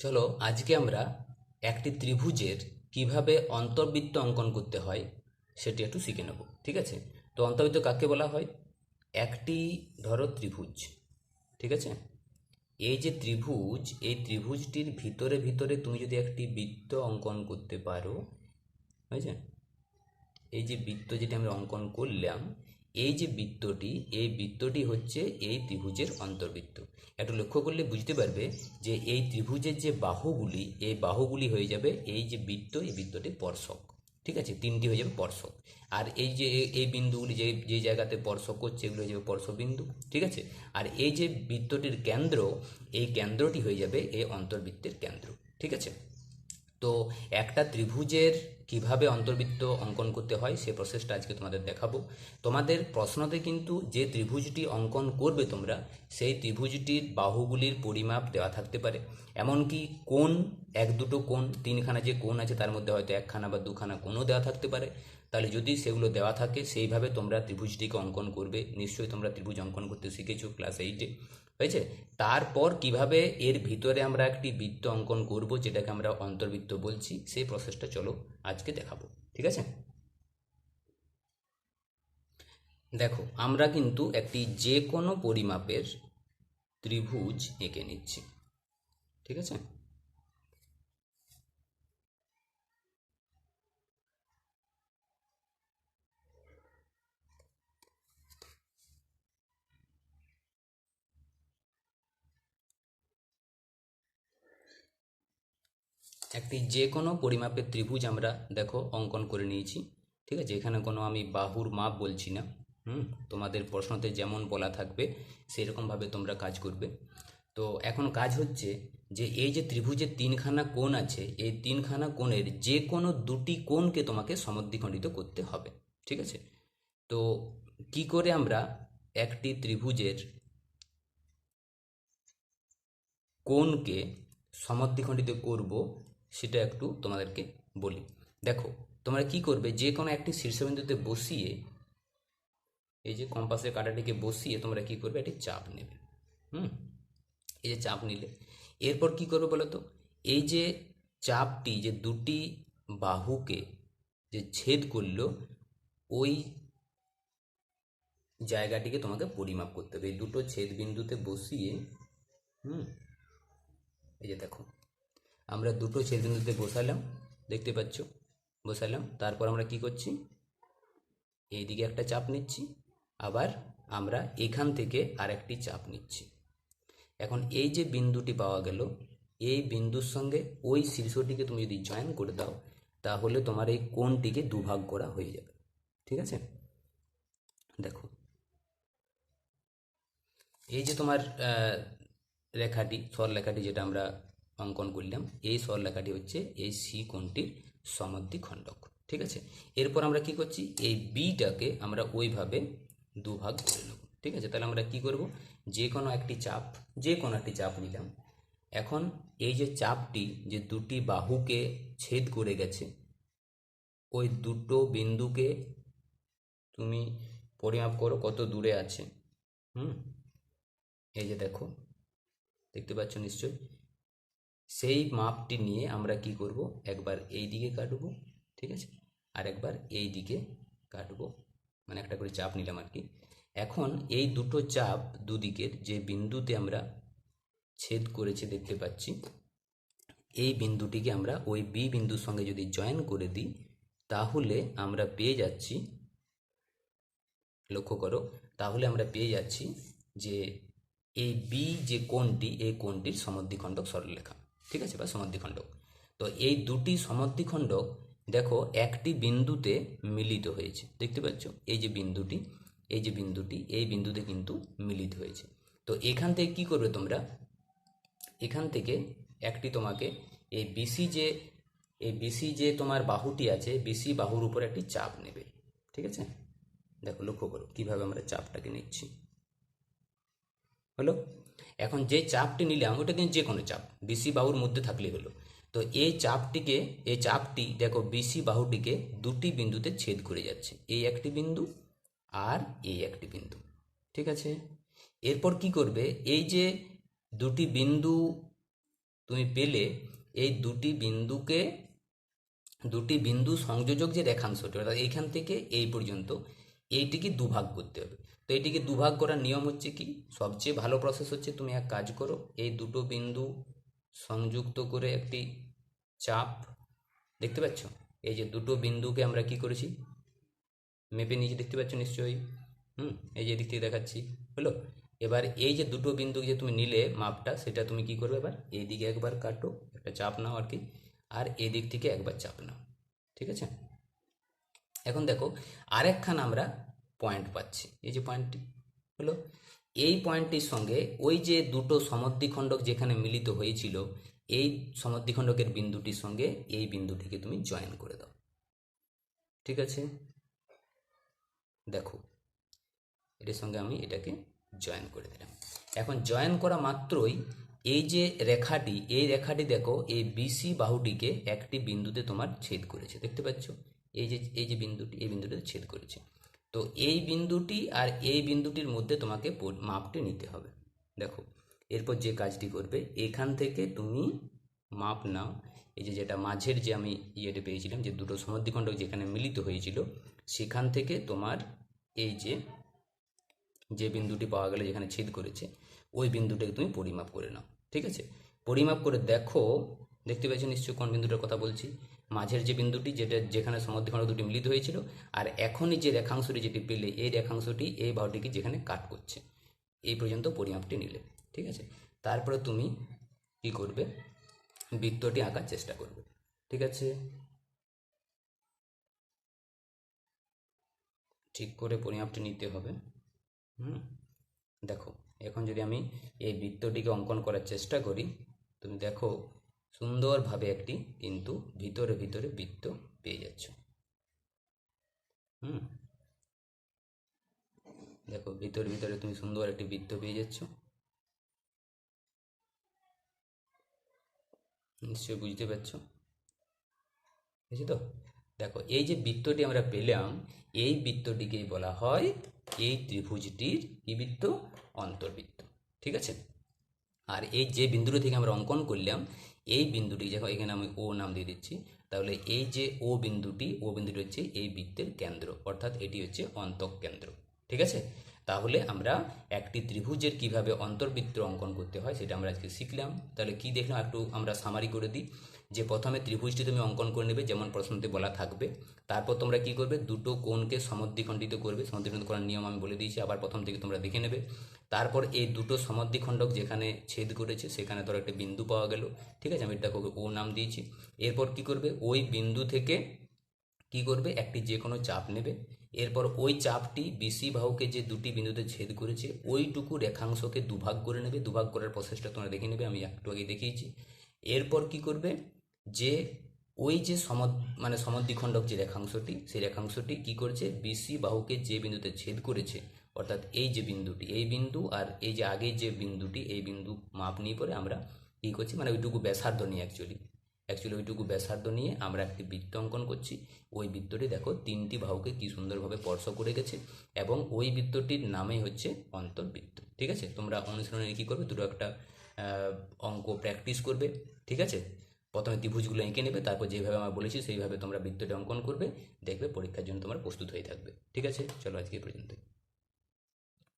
চলো আজকে আমরা একটি ত্রিভুজের কিভাবে অন্তর্বৃত্ত অঙ্কন করতে হয় সেটি একটু শিখে নেব। ঠিক আছে? তো অন্তর্বৃত্ত কাকে বলা হয়? একটি ধরো ত্রিভুজ, ঠিক আছে? এই যে ত্রিভুজ, এই ত্রিভুজটির ভিতরে ভিতরে তুমি যদি একটি বৃত্ত অঙ্কন করতে পারো, হয়েছে? এই যে বৃত্ত যেটি আমরা অঙ্কন করলাম, এই বৃত্তটি হচ্ছে এই ত্রিভুজের অন্তর্বৃত্ত। একটু লক্ষ্য করলে বুঝতে পারবে যে এই ত্রিভুজের যে বাহুগুলি, এই বাহুগুলি হয়ে যাবে এই যে বৃত্ত, এই বৃত্তটির স্পর্শক। ঠিক আছে? তিনটি হয়ে যাবে স্পর্শক। আর এই যে এই বিন্দুগুলি যে যে জায়গাতে স্পর্শক করছে এগুলো হয়ে যাবে স্পর্শবিন্দু। ঠিক আছে? আর এই যে বৃত্তটির কেন্দ্র, এই কেন্দ্রটি হয়ে যাবে এই অন্তর্বৃত্তের কেন্দ্র। ঠিক আছে? তো একটা ত্রিভুজের কিভাবে অন্তর্বৃত্ত অঙ্কন করতে হয় সে প্রসেসটা আজকে তোমাদের দেখাবো। তোমাদের প্রশ্নতে কিন্তু যে ত্রিভুজটি অঙ্কন করবে তোমরা, সেই ত্রিভুজটির বাহুগুলির পরিমাপ দেওয়া থাকতে পারে। এমনকি কোণ, এক দুটো কোণ, তিনখানা যে কোণ আছে তার মধ্যে হয়তো একখানা বা দুখানা কোণও দেওয়া থাকতে পারে। তাহলে যদি সেগুলো দেওয়া থাকে সেইভাবে তোমরা ত্রিভুজটিকে অঙ্কন করবে। নিশ্চয়ই তোমরা ত্রিভুজ অঙ্কন করতে শিখেছো ক্লাস 8-এ, হয়েছে? তারপর কিভাবে এর ভিতরে আমরা একটি বৃত্ত অঙ্কন করব, যেটাকে আমরা অন্তর্বৃত্ত বলছি, সেই প্রসেসটা চলো আজকে দেখাবো। ঠিক আছে? দেখো, আমরা কিন্তু একটি যে কোনো পরিমাপের ত্রিভুজ এঁকে নিচ্ছি। ঠিক আছে? একটি যে কোনো পরিমাপের ত্রিভুজ আমরা দেখো অঙ্কন করে নিয়েছি। ঠিক আছে? এখানে কোনো আমি বাহুর মাপ বলছি না। তোমাদের প্রশ্নতে যেমন বলা থাকবে সেরকমভাবে তোমরা কাজ করবে। তো এখন কাজ হচ্ছে যে এই যে ত্রিভুজের তিনখানা কোণ আছে, এই তিনখানা কোণের যে কোনো দুটি কোণকে তোমাকে সমদ্বিখণ্ডিত করতে হবে। ঠিক আছে? তো কি করে আমরা একটি ত্রিভুজের কোণকে সমদ্বিখণ্ডিত করব সেটা একটু তোমাদেরকে বলি। দেখো, তোমরা কি করবে, যে কোনো একটি শীর্ষবিন্দুতে বসিয়ে, এই যে কম্পাসের কাঁটাটিকে বসিয়ে তোমরা কি করবে, একটি চাপ নেবে। হুম এই যে চাপ নিলে এরপর কি করবে বলো তো? এই যে চাপটি যে দুটি বাহুকে যে ছেদ করলো, ওই জায়গাটিকে তোমাকে পরিমাপ করতে হবে। এই দুটো ছেদ বিন্দুতে বসিয়ে, হুম এই যে দেখো, আমরা দুটো ছেদ বিন্দুতে বসালাম, দেখতে পাচ্ছ, বসালাম। তারপর আমরা কি করছি, এইদিকে একটা চাপ নিচ্ছি, আবার আমরা এখান থেকে আরেকটি চাপ নিচ্ছি। এখন এই যে বিন্দুটি পাওয়া গেল, এই বিন্দুর সঙ্গে ওই শীর্ষটিকে তুমি যদি জয়েন করে দাও, তাহলে তোমার এই কোণটিকে দুভাগ করা হয়ে যাবে। ঠিক আছে? দেখো, এই যে তোমার রেখাটি, সরলরেখাটি যেটা আমরা অঙ্কন করলাম, এই সরলরেখাটি হচ্ছে এই সি কোণটির সমদ্বিখণ্ডক। ঠিক আছে? এরপর আমরা কি করছি, এই বিটাকে আমরা ওইভাবে দুভাগ করে নেব। ঠিক আছে? তাহলে আমরা কি করব, যে কোনো একটি চাপ, যে কোনো একটি চাপ নিলাম। এখন এই যে চাপটি যে দুটি বাহুকে ছেদ করে গেছে, ওই দুটো বিন্দুকে তুমি পরিমাপ করো কত দূরে আছে। হুম এই যে দেখো, দেখতে পাচ্ছ নিশ্চয়ই। সেই মাপটি নিয়ে আমরা কি করব, একবার এই দিকে কাটবো, ঠিক আছে, আর একবার এই দিকে কাটবো, মানে একটা করে চাপ নিলাম আর কি। এখন এই দুটো চাপ দুদিকের যে বিন্দুতে আমরা ছেদ করেছে দেখতে পাচ্ছি, এই বিন্দুটিকে আমরা ওই বি বিন্দুর সঙ্গে যদি জয়েন করে দিই, তাহলে আমরা পেয়ে যাচ্ছি, লক্ষ্য করো, তাহলে আমরা পেয়ে যাচ্ছি যে এই বি যে কোণটি, এই কোণটির সমদ্বিখণ্ডক সরলরেখা। ঠিক আছে? বা সমদ্বিখণ্ডক। তো এই দুটি সমদ্বিখণ্ডক দেখো একটি বিন্দুতে মিলিত হয়েছে, দেখতে পাচ্ছ? এই যে বিন্দুটি, এই যে বিন্দুটি, এই বিন্দুতে কিন্তু মিলিত হয়েছে। তো এখান থেকে কি করবে তোমরা, এখান থেকে একটি তোমাকে এই বিসি যে, এই বিসি যে তোমার বাহুটি আছে, বিসি বাহুর উপর একটি চাপ নেবে। ঠিক আছে? দেখো, লক্ষ্য করো কিভাবে আমরা চাপটাকে নিচ্ছি। হলো? এখন যে চাপটি নিলাম ওটা কিন্তু যে কোনো চাপ, বিসি বাহুর মধ্যে থাকলেই হলো। তো এই চাপটিকে, এই চাপটি দেখো বিসি বাহুটিকে দুটি বিন্দুতে ছেদ করে যাচ্ছে, এই একটি বিন্দু আর এই একটি বিন্দু। ঠিক আছে? এরপর কি করবে, এই যে দুটি বিন্দু তুমি পেলে এই দুটি বিন্দু সংযোজক যে রেখাংশটি, অর্থাৎ এইখান থেকে এই পর্যন্ত এইটিকে দুভাগ করতে হবে। তো এইটিকে দুভাগ করার নিয়ম হচ্ছে কি, সবচেয়ে ভালো প্রসেস হচ্ছে তুমি এক কাজ করো, এই দুটো বিন্দু সংযুক্ত করে একটি চাপ, দেখতে পাচ্ছ এই যে দুটো বিন্দুকে আমরা কি করেছি মেপে নিয়েছি, দেখতে পাচ্ছ নিশ্চয়ই। এই যে দিক থেকে দেখাচ্ছি, হলো। এবার এই যে দুটো বিন্দু যে তুমি নিলে মাপটা, সেটা তুমি কি করবে, এবার এইদিকে একবার কাটো, একটা চাপ নাও আর কি, আর এদিক থেকে একবার চাপ নাও, ঠিক আছে। এখন দেখো আরেকখান আমরা পয়েন্ট পাচ্ছি, এই যে পয়েন্টটি, হলো। এই পয়েন্টটির সঙ্গে ওই যে দুটো সমদ্বিখণ্ডক যেখানে মিলিত হয়েছিল, এই সমদ্বিখণ্ডকের বিন্দুটির সঙ্গে এই বিন্দুটিকে তুমি জয়েন করে দাও, ঠিক আছে। দেখো এটার সঙ্গে আমি এটাকে জয়েন করে দিলাম। এখন জয়েন করা মাত্রই এই যে রেখাটি, এই রেখাটি দেখো এই বিসি বাহুটিকে একটি বিন্দুতে তোমার ছেদ করেছে, দেখতে পাচ্ছ এই যে বিন্দুটি, এই বিন্দুটিতে ছেদ করেছে। তো এই বিন্দুটি আর এই বিন্দুটির মধ্যে তোমাকে মাপটি নিতে হবে। দেখো এরপর যে কাজটি করবে, এখান থেকে তুমি মাপ নাও, এই যে যেটা মাঝের যে আমি ইয়েটা পেয়েছিলাম, যে দুটো সমদ্বিখণ্ডক যেখানে মিলিত হয়েছিল, সেখান থেকে তোমার এই যে বিন্দুটি পাওয়া গেল যেখানে ছেদ করেছে, ওই বিন্দুটাকে তুমি পরিমাপ করে নাও, ঠিক আছে। পরিমাপ করে দেখো, দেখতে পাচ্ছ নিশ্চয়ই কোন বিন্দুটার কথা বলছি, মাঝের যে বিন্দুটি যেখানে সমদ্বিখণ্ড দুটি মিলিত হয়েছিল, আর এখনই যে রেখাংশটি যেটি পেলে, এই রেখাংশটি এই বাহুটিকে যেখানে কাট করছে, এই পর্যন্ত পরিমাপটি নিলে, ঠিক আছে। তারপরে তুমি কি করবে, বৃত্তটি আঁকার চেষ্টা করবে, ঠিক আছে। ঠিক করে পরিমাপটি নিতে হবে। দেখো এখন যদি আমি এই বৃত্তটিকে অঙ্কন করার চেষ্টা করি, তুমি দেখো সুন্দরভাবে একটি কিন্তু ভিতরে ভিতরে বৃত্ত পেয়ে যাচ্ছ। দেখো ভিতরে ভিতরে তুমি সুন্দর একটি বৃত্ত পেয়ে যাচ্ছ, নিশ্চয়ই বুঝতে পারছো, বুঝছি তো। দেখো এই যে বৃত্তটি আমরা পেলাম, এই বৃত্তটিকেই বলা হয় এই ত্রিভুজটির কি বৃত্ত, অন্তর্বৃত্ত, ঠিক আছে। আর এই যে বিন্দুটি থেকে আমরা অঙ্কন করলাম, এই বিন্দুটি দেখো এখানে আমি ও নাম দিয়ে দিচ্ছি, তাহলে এই যে ও বিন্দুটি হচ্ছে এই বৃত্তের কেন্দ্র, অর্থাৎ এটি হচ্ছে অন্তঃকেন্দ্র, ঠিক আছে। তাহলে আমরা একটি ত্রিভুজের কিভাবে অন্তর্বৃত্ত অঙ্কন করতে হয় সেটা আমরা আজকে শিখলাম। তাহলে কি দেখলাম একটু আমরা সামারি করে দিই, যে প্রথমে ত্রিভুজটি তুমি অঙ্কন করে নেবে যেমন প্রশ্নতে বলা থাকবে, তারপর তোমরা কি করবে, দুটো কোণকে সমদ্বিখণ্ডিত করবে, সমদ্বিখণ্ডিত করার নিয়ম আমি বলে দিয়েছি, আবার প্রথম থেকে তোমরা দেখে নেবে। তারপর এই দুটো সমদ্বিখণ্ডক যেখানে ছেদ করেছে সেখানে ধরো একটা বিন্দু পাওয়া গেল, ঠিক আছে, আমি এটাকে ও নাম দিয়েছি। এরপর কি করবে, ওই বিন্দু থেকে কি করবে, একটি যে কোনো চাপ নেবে, এরপর ওই চাপটি বিসি বাহুকে যে দুটি বিন্দুতে ছেদ করেছে ওইটুকু রেখাংশকে দুভাগ করে নেবে, দুভাগ করার প্রসেসটা তোমরা দেখে নেবে, আমি একটু আগে দেখিয়েছি। এরপর কি করবে, যে ওই যে সমদ্বিখণ্ডক যে রেখাংশটি, সেই রেখাংশটি কি করেছে, বিসি বাহুকে যে বিন্দুতে ছেদ করেছে, অর্থাৎ এই যে বিন্দুটি, এই বিন্দু আর এই যে আগে যে বিন্দুটি, এই বিন্দু মাপ নিয়ে পরে আমরা কি করছি, ওইটুকু ব্যাসার্ধ নিয়ে অ্যাকচুয়ালি ওইটুকু ব্যাসার্ধ নিয়ে আমরা একটি বৃত্ত অঙ্কন করছি। ওই বৃত্তটি দেখো তিনটি বাহুকে কি সুন্দরভাবে স্পর্শ করে গেছে, এবং ওই বৃত্তটির নামই হচ্ছে অন্তর্বৃত্ত, ঠিক আছে। তোমরা অনুশীলনে কী করবে, দুটো একটা অঙ্ক প্র্যাকটিস করবে, ঠিক আছে। প্রথমে ত্রিভুজগুলো এঁকে নেবে, তারপর যেভাবে আমরা বলেছি সেইভাবে তোমরা বৃত্তটি অঙ্কন করবে, দেখবে পরীক্ষার জন্য তোমার প্রস্তুত হয়ে থাকবে, ঠিক আছে। চলো আজকে এই পর্যন্ত।